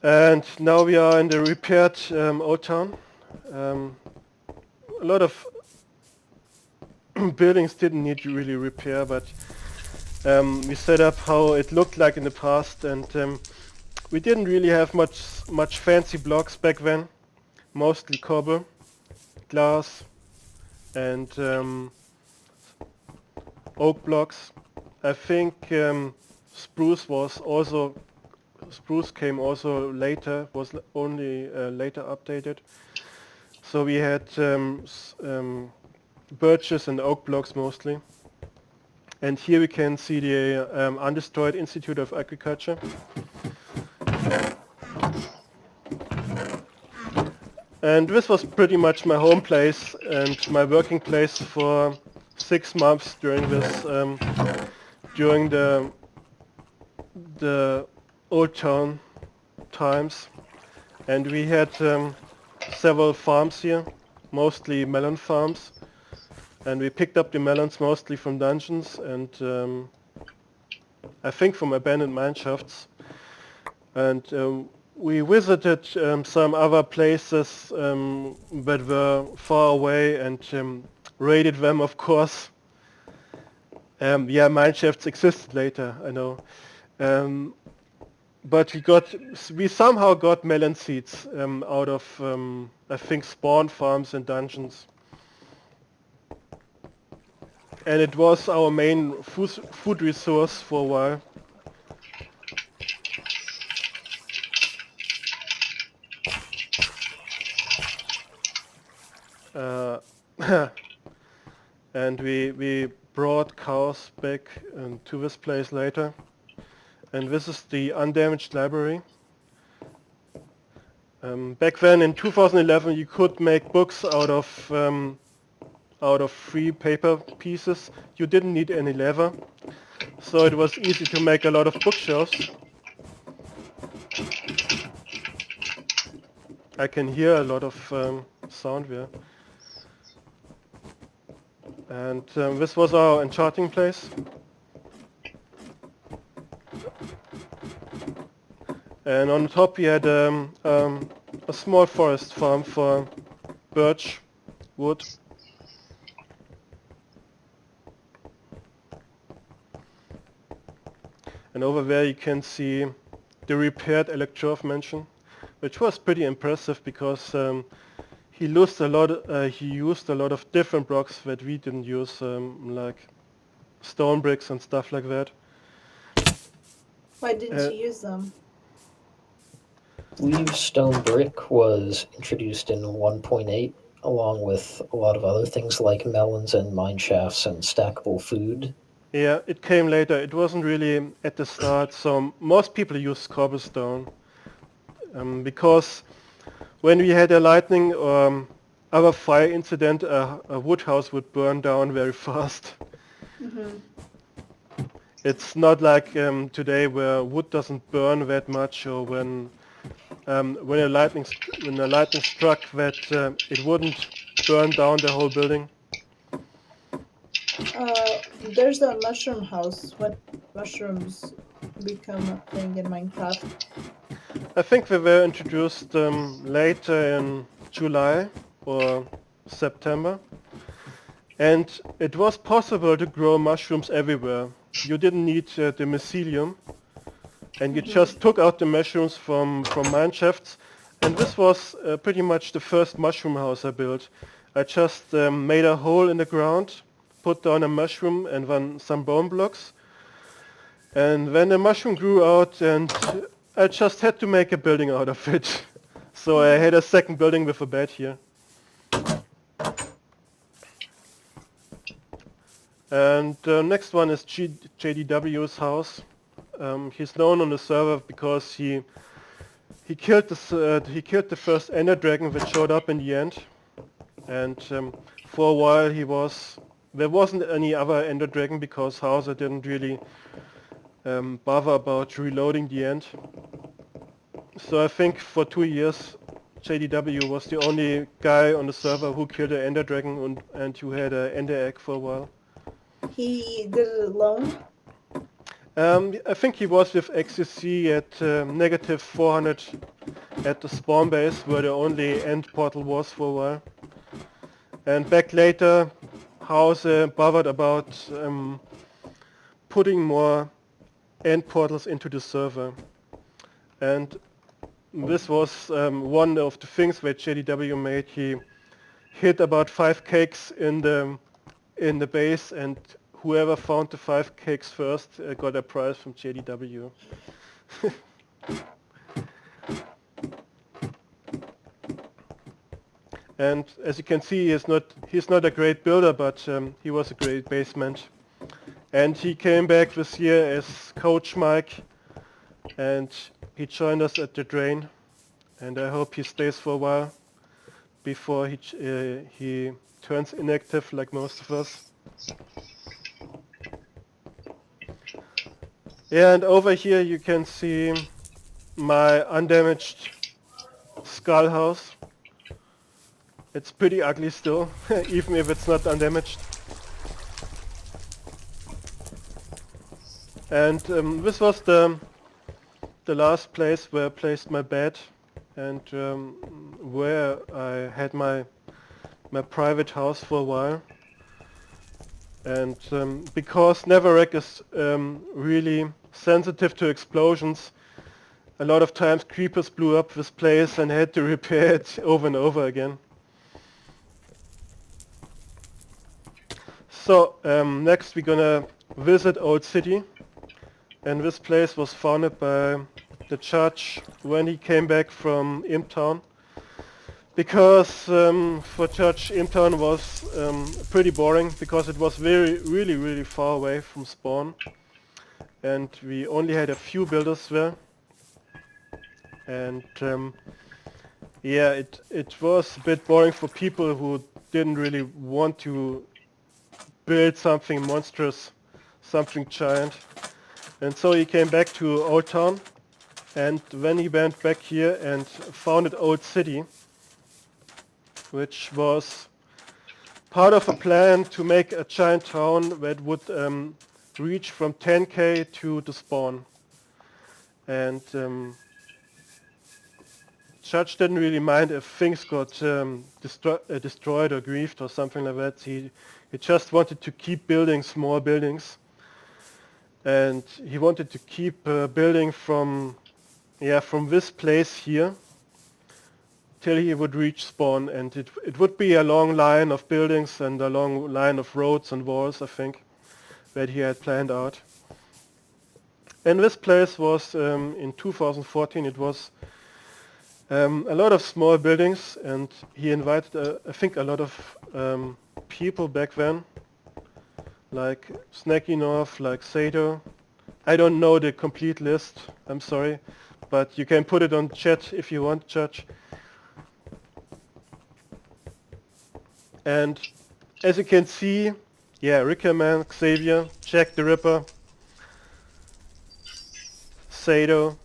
And now we are in the repaired old town. A lot of buildings didn't need really repair, but we set up how it looked like in the past, and we didn't really have much fancy blocks back then. Mostly cobble, glass, and oak blocks. I think spruce was also spruce came also later, was only later updated. So we had birches and oak blocks mostly. And here we can see the undestroyed Institute of Agriculture. And this was pretty much my home place and my working place for 6 months during this, during the old town times. And we had several farms here, mostly melon farms. And we picked up the melons mostly from dungeons and I think from abandoned mine shafts. And we visited some other places that were far away and raided them, of course. Yeah, mine shafts existed later, I know. But we somehow got melon seeds out of, I think, spawn farms and dungeons. And it was our main food resource for a while. And we brought cows back to this place later. And this is the Undamaged Library. Back then in 2011 you could make books out of free paper pieces. You didn't need any leather. So it was easy to make a lot of bookshelves. I can hear a lot of sound there. And this was our enchanting place. And on top we had a small forest farm for birch wood. And over there you can see the repaired Electrove mansion, which was pretty impressive because he used a lot of different blocks that we didn't use, like stone bricks and stuff like that. Why didn't you use them? I believe stone brick was introduced in 1.8 along with a lot of other things like melons and mine shafts and stackable food. Yeah, it came later. It wasn't really at the start, so most people used cobblestone because when we had a lightning or other fire incident, a wood house would burn down very fast. Mm-hmm. It's not like today where wood doesn't burn that much, or when a lightning struck that it wouldn't burn down the whole building. There's a mushroom house. When mushrooms become a thing in Minecraft? I think they were introduced later in July or September. And it was possible to grow mushrooms everywhere. You didn't need the mycelium. And you just took out the mushrooms from mine shafts. And this was pretty much the first mushroom house I built. I just made a hole in the ground, put down a mushroom and then some bone blocks. And then the mushroom grew out and I just had to make a building out of it. So I had a second building with a bed here. And the next one is JDW's house. He's known on the server because he killed the first Ender Dragon that showed up in the end. And for a while there wasn't any other Ender Dragon because Hauser didn't really bother about reloading the end. So I think for 2 years JDW was the only guy on the server who killed an Ender Dragon and who had an Ender Egg for a while. He did it alone? I think he was with XCC at negative 400 at the spawn base, where the only end portal was for a while. And back later, House bothered about putting more end portals into the server. And this was one of the things that JDW made. He hid about 5 cakes in the base, and whoever found the 5 cakes first got a prize from JDW. And as you can see, he's not a great builder, but he was a great basement. And he came back this year as Coach Mike, and he joined us at the drain. And I hope he stays for a while before he turns inactive like most of us. Yeah, and over here you can see my undamaged skull house. It's pretty ugly still, even if it's not undamaged. And this was the last place where I placed my bed, and where I had my private house for a while. And because Neverwreck is really sensitive to explosions, a lot of times creepers blew up this place and I had to repair it over and over again. So next we're gonna visit Old City, and this place was founded by the judge when he came back from Imtown, because for Judge Imtown was pretty boring because it was really far away from spawn, and we only had a few builders there, and yeah, it was a bit boring for people who didn't really want to build something monstrous, something giant. And so he came back to Old Town, and when he went back here and founded Old City, which was part of a plan to make a giant town that would reach from 10k to the spawn. And Judge didn't really mind if things got destroyed or griefed or something like that. He just wanted to keep building small buildings, and he wanted to keep building from this place here till he would reach spawn, and it would be a long line of buildings and a long line of roads and walls, I think, that he had planned out. And this place was in 2014. It was a lot of small buildings, and he invited I think a lot of people back then, like Snacky North, like Sato. I don't know the complete list, I'm sorry, but you can put it on chat if you want, Judge. And as you can see, yeah, Rickerman, Xavier, Jack the Ripper, Sato,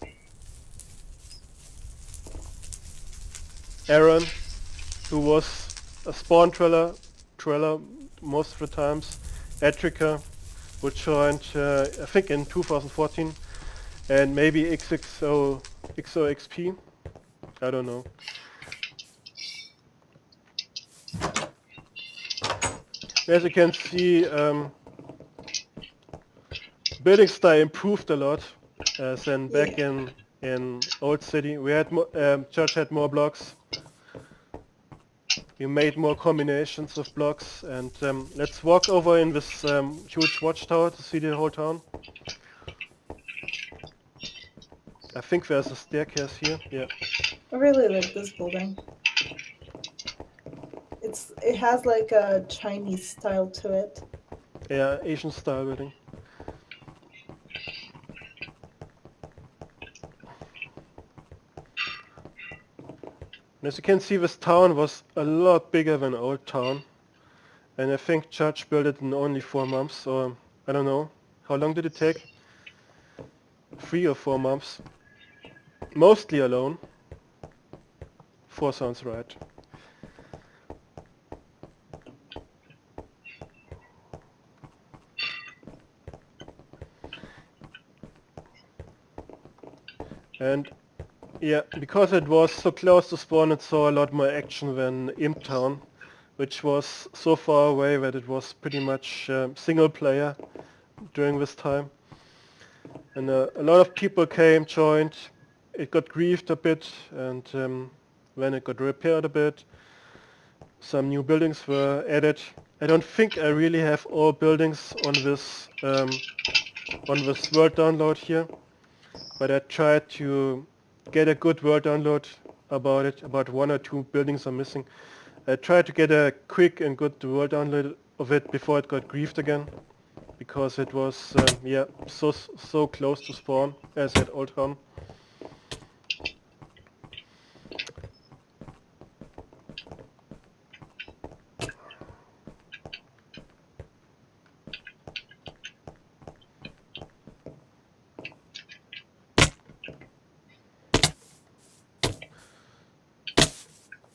Aaron, who was a spawn trailer most of the times, Etrica, who joined I think in 2014, and maybe XOXP, I don't know. As you can see, building style improved a lot than back in Old City. We had Church had more blocks. We made more combinations of blocks, and let's walk over in this huge watchtower to see the whole town. I think there's a staircase here. Yeah. I really like this building. It has like a Chinese style to it. Yeah, Asian style building. And as you can see, this town was a lot bigger than Old Town, and I think Judge built it in only 4 months, or I don't know. How long did it take? 3 or 4 months. Mostly alone. 4 sounds right. And yeah, because it was so close to spawn, it saw a lot more action than Imp Town, which was so far away that it was pretty much single player during this time. And a lot of people came, joined. It got griefed a bit, and then it got repaired a bit. Some new buildings were added. I don't think I really have all buildings on this world download here, but I tried to get a good world download about it. About 1 or 2 buildings are missing. I tried to get a quick and good world download of it before it got griefed again, because it was yeah, so close to spawn as at Old Town.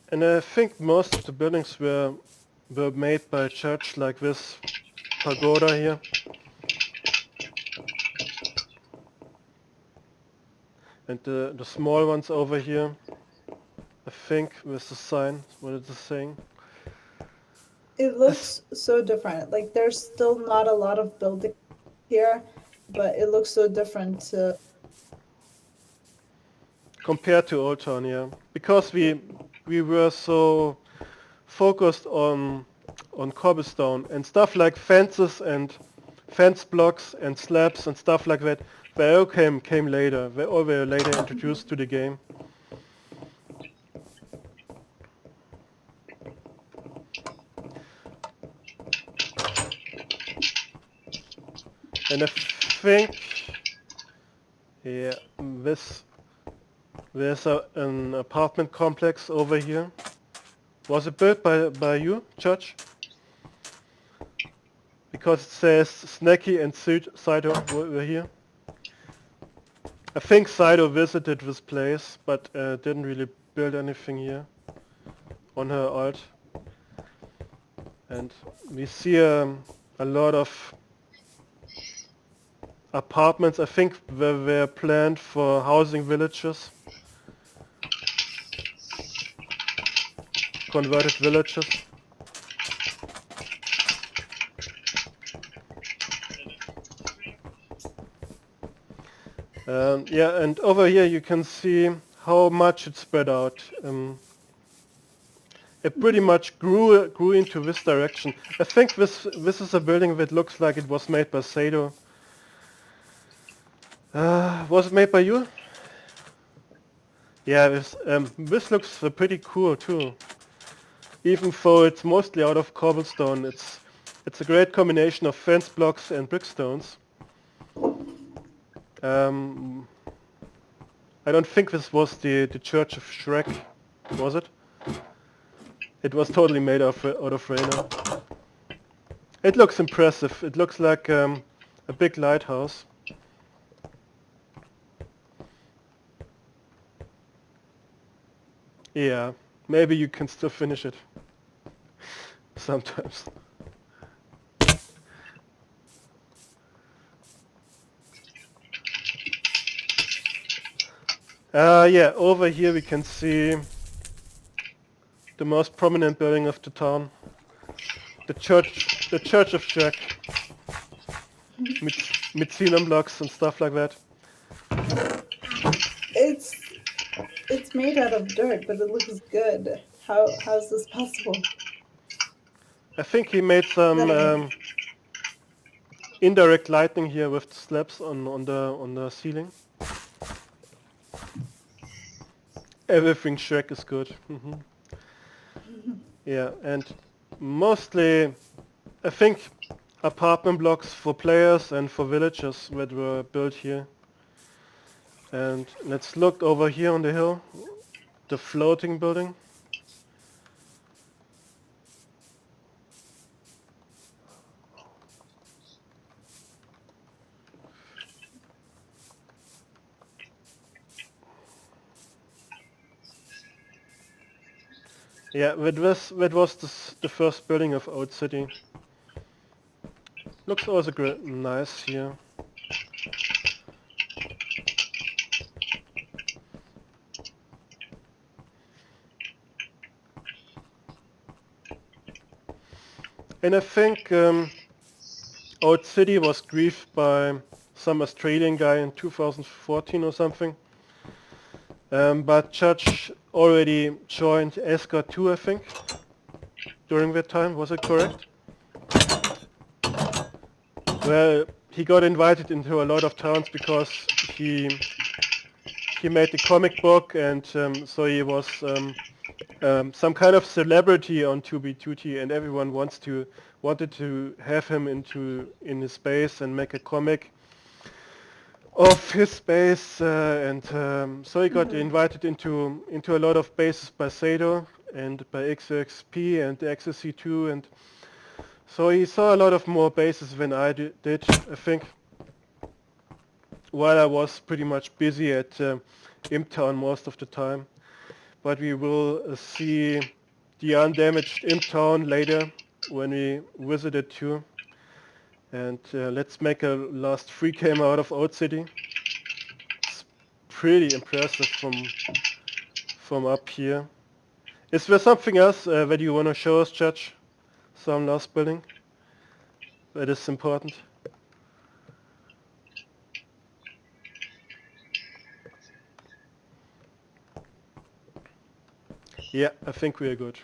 And I think most of the buildings were made by a church, like this pagoda here. And the small ones over here, I think with the sign, what is it saying? It looks so different. Like there's still not a lot of building here, but it looks so different to Compared to Old Town, yeah. Because we were so focused on cobblestone and stuff like fences and fence blocks and slabs and stuff like that. They all came later. They all were later introduced to the game. And I think, yeah, there's an apartment complex over here. Was it built by you, Church? Because it says Snacky and Sido were here. I think Sido visited this place, but didn't really build anything here on her alt. And we see a lot of apartments. I think they were planned for housing villages, converted villages. Yeah, and over here you can see how much it spread out. It pretty much grew into this direction. I think this is a building that looks like it was made by Sado. Was it made by you? Yeah, this looks pretty cool too. Even though it's mostly out of cobblestone, it's a great combination of fence blocks and brickstones. I don't think this was the Church of Shrek, was it? It was totally made out of Rainer. It looks impressive. It looks like a big lighthouse. Yeah, maybe you can still finish it. Sometimes. Yeah, over here we can see the most prominent building of the town. The church of Jack. With ceiling blocks and stuff like that. it's made out of dirt, but it looks good. How's this possible? I think he made some indirect lighting here with slabs on the ceiling. Everything Shrek is good. Yeah, and mostly I think apartment blocks for players and for villagers that were built here. And let's look over here on the hill, the floating building. Yeah, that was the first building of Old City. Looks also nice here. And I think Old City was griefed by some Australian guy in 2014 or something. But Judge already joined Escort 2, I think, during that time. Was it correct? Well, he got invited into a lot of towns because he made the comic book, and so he was some kind of celebrity on 2B2T, and everyone wanted to have him in his space and make a comic of his space, and so he got invited into a lot of bases by Sado and by XXP and XSC2, and so he saw a lot of more bases than I did, I think, while I was pretty much busy at Imptown most of the time. But we will see the undamaged Imptown later when we visit it too. And let's make a last free cam out of Old City. It's pretty impressive from up here. Is there something else that you want to show us, Judge? Some last building that is important? Yeah, I think we are good.